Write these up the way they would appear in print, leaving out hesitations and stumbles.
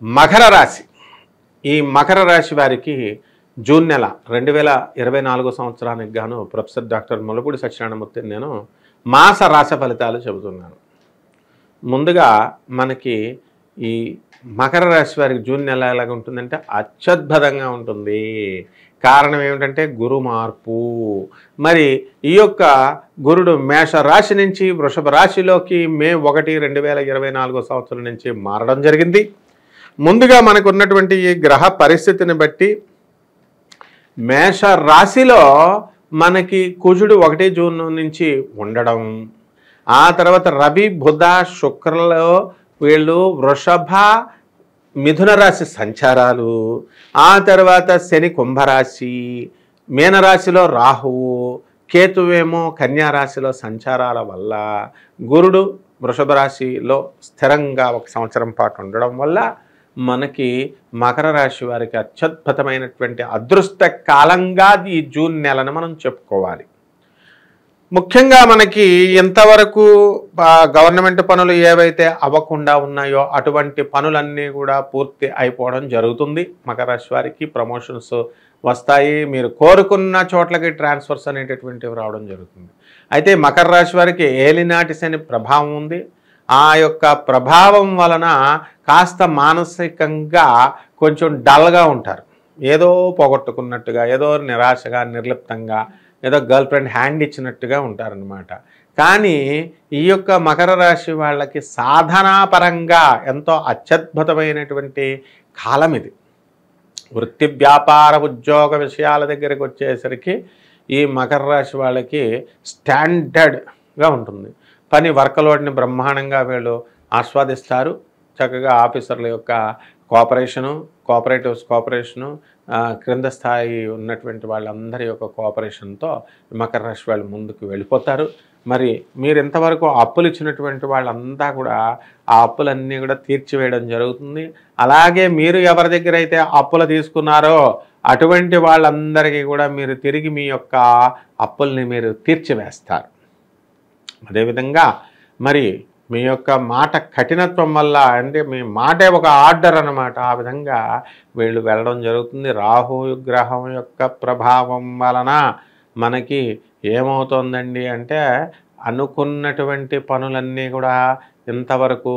మకర రాశి. ఈ మకర రాశి వారికి జూన్ నెల 2024 సంవత్సరానికి గాను ప్రొఫెసర్ డాక్టర్ ములపూడి సత్యనారాయణమూర్తి నేను మాస రాశి ఫలితాలు చెబుతున్నాను. ముందుగా మనకి ఈ మకర రాశి వారికి జూన్ నెల ఎలాగ ఉంటుందంటే అత్యద్భుతంగా ఉంటుంది. కారణం ఏమిటంటే గురు మార్పు. మరి ఈ యొక్క గురుడు మేష రాశి నుంచి వృషభ రాశిలోకి మే 1, 2024 సంవత్సరం నుంచి మారడం జరిగింది. ముందుగా మనకు ఉన్నటువంటి ఈ గ్రహ పరిస్థితిని బట్టి మేష రాశిలో మనకి కుజుడు 1 జూన్ నుంచి ఉండడం, ఆ తర్వాత రవి బుధ శుక్రలో వీళ్ళు వృషభ మిథున రాశి సంచారాలు, ఆ తర్వాత శని కుంభరాశి, మీనరాశిలో రాహువు, కేతువేమో కన్యా రాశిలో సంచారాల వల్ల గురుడు వృషభ రాశిలో స్థిరంగా 1 సంవత్సరం పాటు ఉండడం వల్ల మనకి మకర రాశి వారికి అత్యద్భుతమైనటువంటి అదృష్ట కాలంగా ఈ జూన్ నెలను మనం చెప్పుకోవాలి. ముఖ్యంగా మనకి ఎంతవరకు గవర్నమెంట్ పనులు ఏవైతే అవ్వకుండా ఉన్నాయో అటువంటి పనులన్నీ కూడా పూర్తి అయిపోవడం జరుగుతుంది. మకర రాశి వారికి ప్రమోషన్స్ వస్తాయి, మీరు కోరుకున్న చోట్లకి ట్రాన్స్ఫర్స్ అనేటటువంటివి రావడం జరుగుతుంది. అయితే మకర రాశి వారికి ఏలినాటి శని ప్రభావం ఉంది. ఆ యొక్క ప్రభావం వలన కాస్త మానసికంగా కొంచెం డల్గా ఉంటారు. ఏదో పోగొట్టుకున్నట్టుగా, ఏదో నిరాశగా, నిర్లిప్తంగా, ఏదో గర్ల్ ఫ్రెండ్ హ్యాండ్ ఇచ్చినట్టుగా ఉంటారనమాట. కానీ ఈ యొక్క మకర రాశి వాళ్ళకి సాధనాపరంగా ఎంతో అత్యద్భుతమైనటువంటి కాలం ఇది. వృత్తి వ్యాపార ఉద్యోగ విషయాల దగ్గరికి వచ్చేసరికి ఈ మకర రాశి వాళ్ళకి స్టాండర్డ్గా ఉంటుంది. పని వర్క్లోడ్ని బ్రహ్మాండంగా వీళ్ళు ఆస్వాదిస్తారు. చక్కగా ఆఫీసర్ల యొక్క కోఆపరేషను క్రింద స్థాయి ఉన్నటువంటి వాళ్ళందరి యొక్క కోఆపరేషన్తో మకర రాశి వాళ్ళు ముందుకు వెళ్ళిపోతారు. మరి మీరు ఇంతవరకు అప్పులు ఇచ్చినటువంటి వాళ్ళంతా కూడా ఆ అప్పులన్నీ కూడా తీర్చివేయడం జరుగుతుంది. అలాగే మీరు ఎవరి దగ్గర అయితే అప్పులు తీసుకున్నారో అటువంటి వాళ్ళందరికీ కూడా మీరు తిరిగి మీ యొక్క అప్పుల్ని మీరు తీర్చివేస్తారు. అదేవిధంగా మరి మీ యొక్క మాట కఠినత్వం వల్ల, అంటే మీ మాటే ఒక ఆర్డర్ అన్నమాట, ఆ విధంగా వీళ్ళు వెళ్ళడం జరుగుతుంది. రాహు గ్రహం యొక్క ప్రభావం వలన మనకి ఏమవుతుందండి అంటే అనుకున్నటువంటి పనులన్నీ కూడా ఇంతవరకు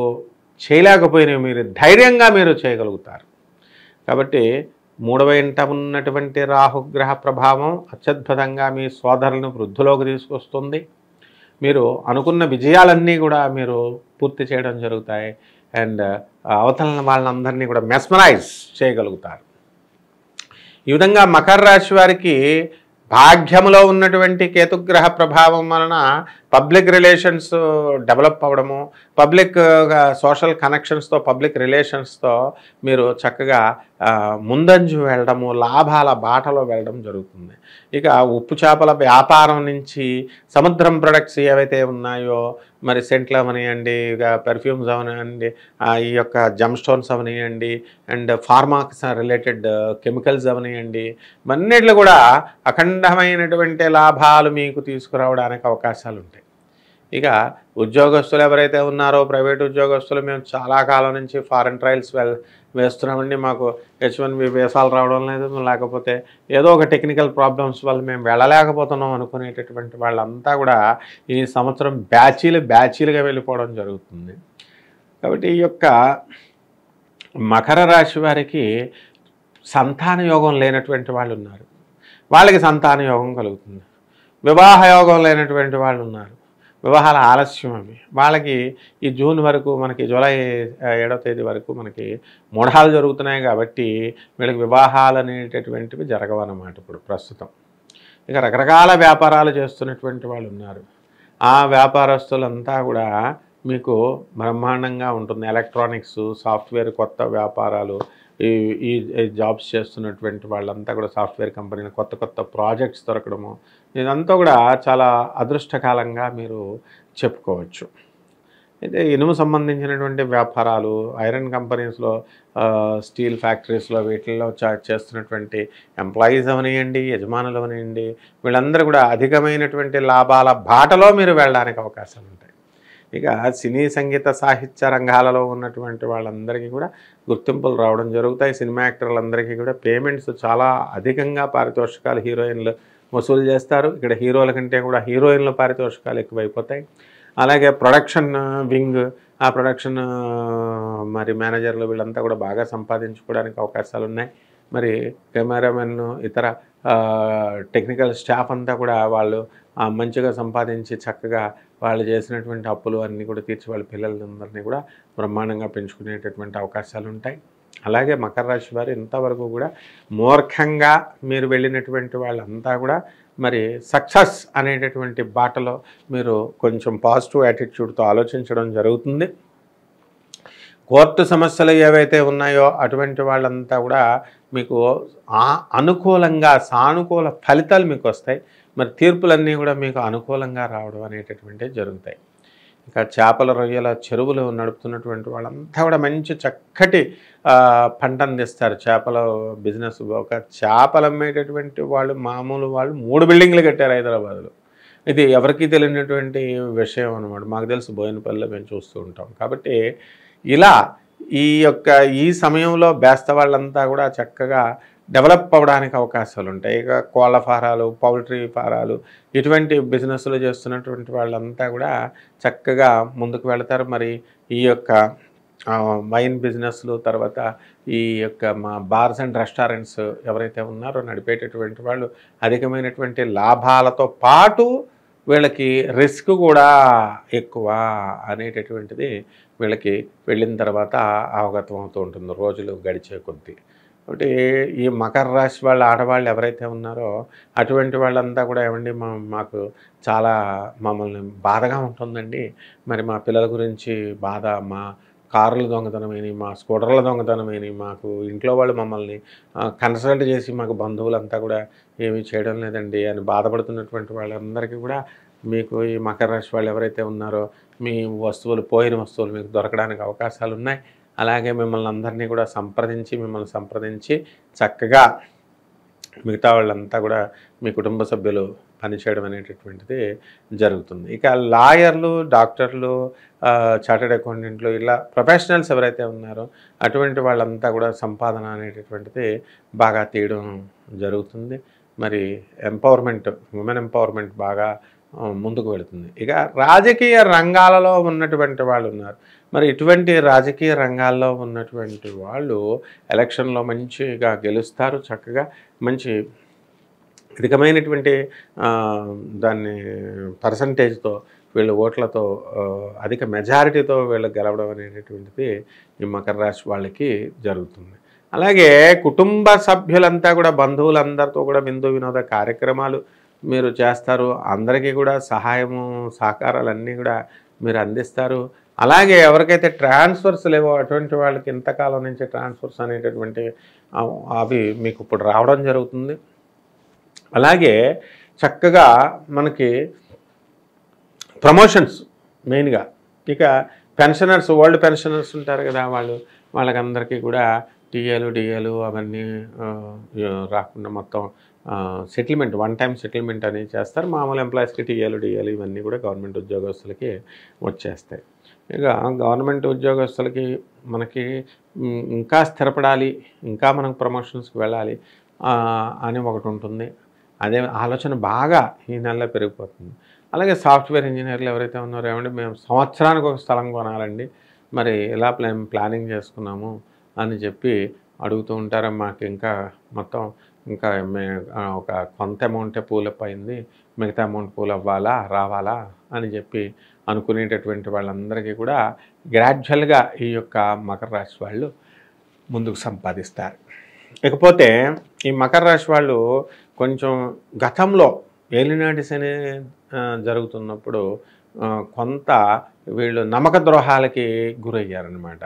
చేయలేకపోయినవి మీరు ధైర్యంగా మీరు చేయగలుగుతారు. కాబట్టి 3వ ఇంట ఉన్నటువంటి రాహుగ్రహ ప్రభావం అత్యద్భుతంగా మీ సోదరులను వృద్ధిలోకి తీసుకొస్తుంది. మీరు అనుకున్న విజయాలన్నీ కూడా మీరు పూర్తి చేయడం జరుగుతాయి. అండ్ అవతల వాళ్ళందరినీ కూడా మెస్మరైజ్ చేయగలుగుతారు. ఈ విధంగా మకర రాశి వారికి భాగ్యంలో ఉన్నటువంటి కేతుగ్రహ ప్రభావం వలన పబ్లిక్ రిలేషన్స్ డెవలప్ అవ్వడము, పబ్లిక్ సోషల్ కనెక్షన్స్తో, పబ్లిక్ రిలేషన్స్తో మీరు చక్కగా ముందంజు వెళ్ళడము, లాభాల బాటలో వెళ్ళడం జరుగుతుంది. ఇక ఉప్పు చేపల వ్యాపారం నుంచి సముద్రం ప్రొడక్ట్స్ ఏవైతే ఉన్నాయో, మరి సెంట్లు అవనివ్వండి, ఇక పెర్ఫ్యూమ్స్ అవనివ్వండి, ఈ యొక్క జమ్ స్టోన్స్ అవనివ్వండి, అండ్ ఫార్మాక్స్ రిలేటెడ్ కెమికల్స్ అవనివ్వండి, అన్నిట్లు కూడా అఖండమైనటువంటి లాభాలు మీకు తీసుకురావడానికి అవకాశాలు ఉంటాయి. ఇక ఉద్యోగస్తులు ఎవరైతే ఉన్నారో, ప్రైవేట్ ఉద్యోగస్తులు, మేము చాలా కాలం నుంచి ఫారెన్ ట్రయల్స్ వేస్తున్నామండి, మాకు H1B వీసాలు రావడం లేదు, లేకపోతే ఏదో ఒక టెక్నికల్ ప్రాబ్లమ్స్ వల్ల మేము వెళ్ళలేకపోతున్నాం అనుకునేటటువంటి వాళ్ళంతా కూడా ఈ సంవత్సరం బ్యాచీలుగా వెళ్ళిపోవడం జరుగుతుంది. కాబట్టి ఈ యొక్క మకర రాశి వారికి సంతాన యోగం లేనటువంటి వాళ్ళు ఉన్నారు, వాళ్ళకి సంతాన యోగం కలుగుతుంది. వివాహ యోగం లేనటువంటి వాళ్ళు ఉన్నారు, వివాహాల ఆలస్యం అవి వాళ్ళకి ఈ జూన్ వరకు, మనకి జూలై 7వ తేదీ వరకు మనకి మూఢాలు జరుగుతున్నాయి. కాబట్టి వీళ్ళకి వివాహాలు అనేటటువంటివి జరగవన్నమాట ఇప్పుడు ప్రస్తుతం. ఇక రకరకాల వ్యాపారాలు చేస్తున్నటువంటి వాళ్ళు ఉన్నారు, ఆ వ్యాపారస్తులంతా కూడా మీకు బ్రహ్మాండంగా ఉంటుంది. ఎలక్ట్రానిక్స్, సాఫ్ట్వేర్, కొత్త వ్యాపారాలు, ఈ జాబ్స్ చేస్తున్నటువంటి వాళ్ళంతా కూడా సాఫ్ట్వేర్ కంపెనీలు కొత్త ప్రాజెక్ట్స్ దొరకడము, ఇదంతా కూడా చాలా అదృష్టకాలంగా మీరు చెప్పుకోవచ్చు. అయితే ఇనుము సంబంధించినటువంటి వ్యాపారాలు, ఐరన్ కంపెనీస్లో, స్టీల్ ఫ్యాక్టరీస్లో, వీటిల్లో చేస్తున్నటువంటి ఎంప్లాయీస్ అవనివ్వండి, యజమానులు అవనివ్వండి, వీళ్ళందరూ కూడా అధికమైనటువంటి లాభాల బాటలో మీరు వెళ్ళడానికి అవకాశాలు ఉంటాయి. ఇక సినీ సంగీత సాహిత్య రంగాలలో ఉన్నటువంటి వాళ్ళందరికీ కూడా గుర్తింపులు రావడం జరుగుతాయి. సినిమా యాక్టర్లందరికీ కూడా పేమెంట్స్ చాలా అధికంగా పారితోషికాలు హీరోయిన్లు వసూలు చేస్తారు. ఇక్కడ హీరోల కంటే కూడా హీరోయిన్ల పారితోషికాలు ఎక్కువైపోతాయి. అలాగే ప్రొడక్షన్ వింగ్, ఆ ప్రొడక్షన్ మరి మేనేజర్లు వీళ్ళంతా కూడా బాగా సంపాదించుకోవడానికి అవకాశాలు ఉన్నాయి. మరి కెమెరామెన్, ఇతర టెక్నికల్ స్టాఫ్ అంతా కూడా వాళ్ళు మంచిగా సంపాదించి చక్కగా వాళ్ళు చేసినటువంటి అప్పులు అన్నీ కూడా తీర్చి వాళ్ళ పిల్లలందరినీ కూడా బ్రహ్మాండంగా పెంచుకునేటటువంటి అవకాశాలు ఉంటాయి. అలాగే మకర రాశి వారు ఇంతవరకు కూడా మూర్ఖంగా మీరు వెళ్ళినటువంటి వాళ్ళంతా కూడా మరి సక్సెస్ అనేటటువంటి బాటలో మీరు కొంచెం పాజిటివ్ యాటిట్యూడ్తో ఆలోచించడం జరుగుతుంది. కోర్టు సమస్యలు ఏవైతే ఉన్నాయో అటువంటి వాళ్ళంతా కూడా మీకు అనుకూలంగా సానుకూల ఫలితాలు మీకు వస్తాయి. మరి తీర్పులన్నీ కూడా మీకు అనుకూలంగా రావడం అనేటటువంటివి జరుగుతాయి. ఇంకా చేపల రొయ్యల చెరువులు నడుపుతున్నటువంటి వాళ్ళంతా కూడా మంచి చక్కటి పంట అందిస్తారు. చేపల బిజినెస్, ఒక చేపలు అమ్మేటటువంటి వాళ్ళు మామూలు వాళ్ళు 3 బిల్డింగ్లు కట్టారు హైదరాబాద్లో. ఇది ఎవరికీ తెలియనటువంటి విషయం అనమాట. మాకు తెలుసు, బోయినపల్లిలో మేము చూస్తూ ఉంటాం. కాబట్టి ఇలా ఈ సమయంలో బేస్త వాళ్ళంతా కూడా చక్కగా డెవలప్ అవ్వడానికి అవకాశాలు ఉంటాయి. ఇక కోళ్ళ ఫారాలు, పౌల్ట్రీ ఫారాలు, ఇటువంటి బిజినెస్లు చేస్తున్నటువంటి వాళ్ళంతా కూడా చక్కగా ముందుకు వెళతారు. మరి ఈ యొక్క వైన్ బిజినెస్లు, తర్వాత ఈ యొక్క మా బార్స్ అండ్ రెస్టారెంట్స్ ఎవరైతే ఉన్నారో నడిపేటటువంటి వాళ్ళు అధికమైనటువంటి లాభాలతో పాటు వీళ్ళకి రిస్క్ కూడా ఎక్కువ అనేటటువంటిది వీళ్ళకి వెళ్ళిన తర్వాత అవగతం అవుతూ ఉంటుంది రోజులు గడిచే కొద్దీ. కాబట్టి ఈ మకర రాశి వాళ్ళ ఆడవాళ్ళు ఎవరైతే ఉన్నారో అటువంటి వాళ్ళంతా కూడా ఏమండి మాకు చాలా మమ్మల్ని బాధగా ఉంటుందండి. మరి మా పిల్లల గురించి బాధ, మా కార్లు దొంగతనమైనవి, మా స్కూటర్ల దొంగతనమైనవి, మాకు ఇంట్లో వాళ్ళు మమ్మల్ని కన్సల్ట్ చేసి మాకు బంధువులంతా కూడా ఏమీ చేయడం లేదండి అని బాధపడుతున్నటువంటి వాళ్ళందరికీ కూడా మీకు ఈ మకర రాశి వాళ్ళు ఎవరైతే ఉన్నారో మీ వస్తువులు, పోయిన వస్తువులు మీకు దొరకడానికి అవకాశాలు ఉన్నాయి. అలాగే మిమ్మల్ని అందరినీ కూడా సంప్రదించి చక్కగా మిగతా వాళ్ళంతా కూడా మీ కుటుంబ సభ్యులు పనిచేయడం అనేటటువంటిది జరుగుతుంది. ఇక లాయర్లు, డాక్టర్లు, చార్టెడ్ అకౌంటెంట్లు, ఇలా ప్రొఫెషనల్స్ ఎవరైతే ఉన్నారో అటువంటి వాళ్ళంతా కూడా సంపాదన అనేటటువంటిది బాగా తీయడం జరుగుతుంది. మరి ఎంపవర్మెంట్, ఉమెన్ ఎంపవర్మెంట్ బాగా ముందుకు వెళుతుంది. ఇక రాజకీయ రంగాలలో ఉన్నటువంటి వాళ్ళు ఉన్నారు. మరి ఇటువంటి రాజకీయ రంగాల్లో ఉన్నటువంటి వాళ్ళు ఎలక్షన్లో మంచిగా గెలుస్తారు. చక్కగా మంచి అధికమైనటువంటి దాన్ని పర్సంటేజ్తో వీళ్ళు ఓట్లతో అధిక మెజారిటీతో వీళ్ళు గెలవడం అనేటటువంటిది ఈ మకర రాశి వాళ్ళకి జరుగుతుంది. అలాగే కుటుంబ సభ్యులంతా కూడా, బంధువులందరితో కూడా విందు వినోద కార్యక్రమాలు మీరు చేస్తారు. అందరికీ కూడా సహాయము, సహకారాలన్నీ కూడా మీరు అందిస్తారు. అలాగే ఎవరికైతే ట్రాన్స్ఫర్స్ లేవో అటువంటి వాళ్ళకి ఇంతకాలం నుంచి ట్రాన్స్ఫర్స్ అనేటటువంటి అవి మీకు ఇప్పుడు రావడం జరుగుతుంది. అలాగే చక్కగా మనకి ప్రమోషన్స్ మెయిన్గా. ఇక పెన్షనర్స్, ఓల్డ్ పెన్షనర్స్ ఉంటారు కదా, వాళ్ళకందరికీ కూడా టీఏలు అవన్నీ రాకుండా మొత్తం సెటిల్మెంట్, వన్ టైం సెటిల్మెంట్ అనేది చేస్తారు. మామూలు ఎంప్లాయీస్కి టీఏలు ఇవన్నీ కూడా గవర్నమెంట్ ఉద్యోగస్తులకి వచ్చేస్తాయి. ఇక గవర్నమెంట్ ఉద్యోగస్తులకి మనకి ఇంకా స్థిరపడాలి, ఇంకా మనం ప్రమోషన్స్కి వెళ్ళాలి అని ఒకటి ఉంటుంది. అదే ఆలోచన బాగా ఈ నెలలో పెరిగిపోతుంది. అలాగే సాఫ్ట్వేర్ ఇంజనీర్లు ఎవరైతే ఉన్నారో, ఏమంటే మేము సంవత్సరానికి ఒక స్థలం కొనాలండి, మరి ఇలా ప్లానింగ్ చేసుకున్నాము అని చెప్పి అడుగుతూ ఉంటారు. మాకు ఇంకా మొత్తం ఒక కొంత అమౌంటే పూలప్ అయింది, మిగతా అమౌంట్ పూల్ రావాలా అని చెప్పి అనుకునేటటువంటి వాళ్ళందరికీ కూడా గ్రాడ్యువల్గా ఈ యొక్క మకర రాశి వాళ్ళు ముందుకు సంపాదిస్తారు. ఇకపోతే ఈ మకర రాశి వాళ్ళు కొంచెం గతంలో ఏలినాటి శని జరుగుతున్నప్పుడు కొంత వీళ్ళు నమ్మక ద్రోహాలకి గురయ్యారనమాట.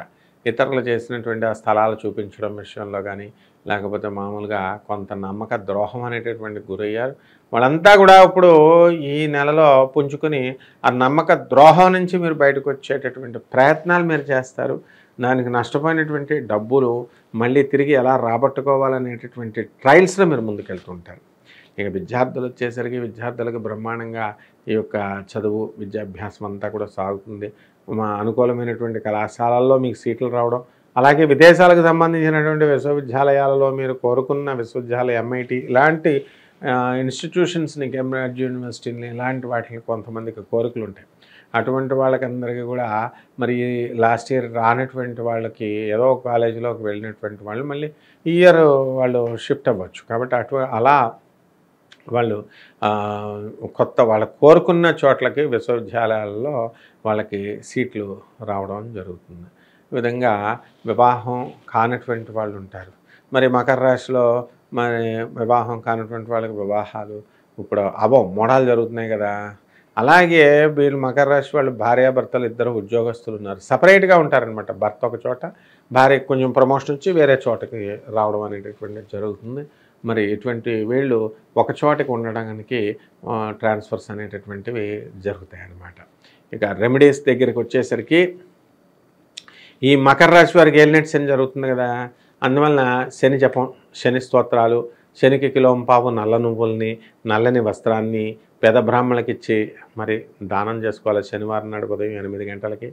ఇతరులు చేసినటువంటి ఆ స్థలాలు చూపించడం విషయంలో కానీ, లేకపోతే మామూలుగా కొంత నమ్మక ద్రోహం అనేటటువంటి గురయ్యారు. వాళ్ళంతా కూడా ఇప్పుడు ఈ నెలలో పుంజుకొని ఆ నమ్మక ద్రోహం నుంచి మీరు బయటకు వచ్చేటటువంటి ప్రయత్నాలు మీరు చేస్తారు. దానికి నష్టపోయినటువంటి డబ్బులు మళ్ళీ తిరిగి ఎలా రాబట్టుకోవాలనేటటువంటి ట్రయల్స్లో మీరు ముందుకెళ్తుంటారు. ఇక విద్యార్థులు వచ్చేసరికి విద్యార్థులకు బ్రహ్మాండంగా ఈ యొక్క చదువు విద్యాభ్యాసం అంతా కూడా సాగుతుంది. మా అనుకూలమైనటువంటి కళాశాలల్లో మీకు సీట్లు రావడం, అలాగే విదేశాలకు సంబంధించినటువంటి విశ్వవిద్యాలయాలలో మీరు కోరుకున్న విశ్వవిద్యాలయ ఎంఐటి ఇలాంటి ఇన్స్టిట్యూషన్స్ని, కేంబ్రిడ్జ్ యూనివర్సిటీని ఇలాంటి వాటిని కొంతమందికి కోరికలు ఉంటాయి. అటువంటి వాళ్ళకందరికీ కూడా మరి లాస్ట్ ఇయర్ రానటువంటి వాళ్ళకి ఏదో ఒక కాలేజీలోకి వెళ్ళినటువంటి వాళ్ళు మళ్ళీ ఈ ఇయర్ వాళ్ళు షిఫ్ట్ అవ్వచ్చు. కాబట్టి అలా వాళ్ళు కొత్త వాళ్ళ కోరుకున్న చోట్లకి విశ్వవిద్యాలయాల్లో వాళ్ళకి సీట్లు రావడం జరుగుతుంది. ఈ విధంగా వివాహం కానటువంటి వాళ్ళు ఉంటారు. మరి మకర రాశిలో మరి వివాహం కానటువంటి వాళ్ళకి వివాహాలు ఇప్పుడు మోడాలు జరుగుతున్నాయి కదా. అలాగే వీళ్ళు మకర రాశి వాళ్ళు భార్యాభర్తలు ఇద్దరు ఉద్యోగస్తులు ఉన్నారు, సపరేట్గా ఉంటారనమాట. భర్త ఒక చోట, భార్య కొంచెం ప్రమోషన్ వచ్చి వేరే చోటకి రావడం అనేటటువంటిది జరుగుతుంది. మరి ఇటువంటి వీళ్ళు ఒక చోటకి ఉండడానికి ట్రాన్స్ఫర్స్ అనేటటువంటివి జరుగుతాయి అన్నమాట. ఇక రెమెడీస్ దగ్గరికి వచ్చేసరికి ఈ మకర రాశి వారికి ఏలినట్టు శని జరుగుతుంది కదా, అందువలన శని జపం, శని స్తోత్రాలు, శనికి కిలోంపావు నల్ల నువ్వుల్ని, నల్లని వస్త్రాన్ని పేద బ్రాహ్మణులకి ఇచ్చి మరి దానం చేసుకోవాలి శనివారం నాడు ఉదయం 8 గంటలకి.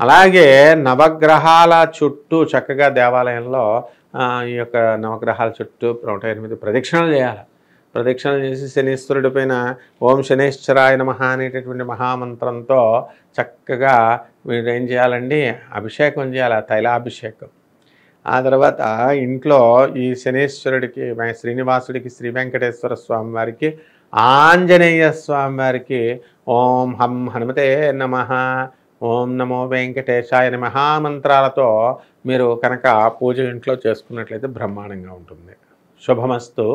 అలాగే నవగ్రహాల చుట్టూ చక్కగా దేవాలయంలో ఈ యొక్క నవగ్రహాల చుట్టూ 108 ప్రదక్షిణలు చేయాలి. ప్రదక్షిణలు చేసి శనీశ్వరుడి పైన ఓం శనేశ్వరాయ నమః అనేటటువంటి మహామంత్రంతో చక్కగా మీరు ఏం చేయాలండి, అభిషేకం చేయాలి, తైలాభిషేకం. ఆ తర్వాత ఇంట్లో ఈ శనేశ్వరుడికి, శ్రీనివాసుడికి, శ్రీ వెంకటేశ్వర స్వామి వారికి, ఆంజనేయ స్వామి వారికి ఓం హం హనుమతే నమః, ఓం నమో వెంకటేశాయ మహామంత్రాలతో మీరు కనుక పూజ ఇంట్లో చేసుకున్నట్లయితే బ్రహ్మాండంగా ఉంటుంది. శుభమస్తు.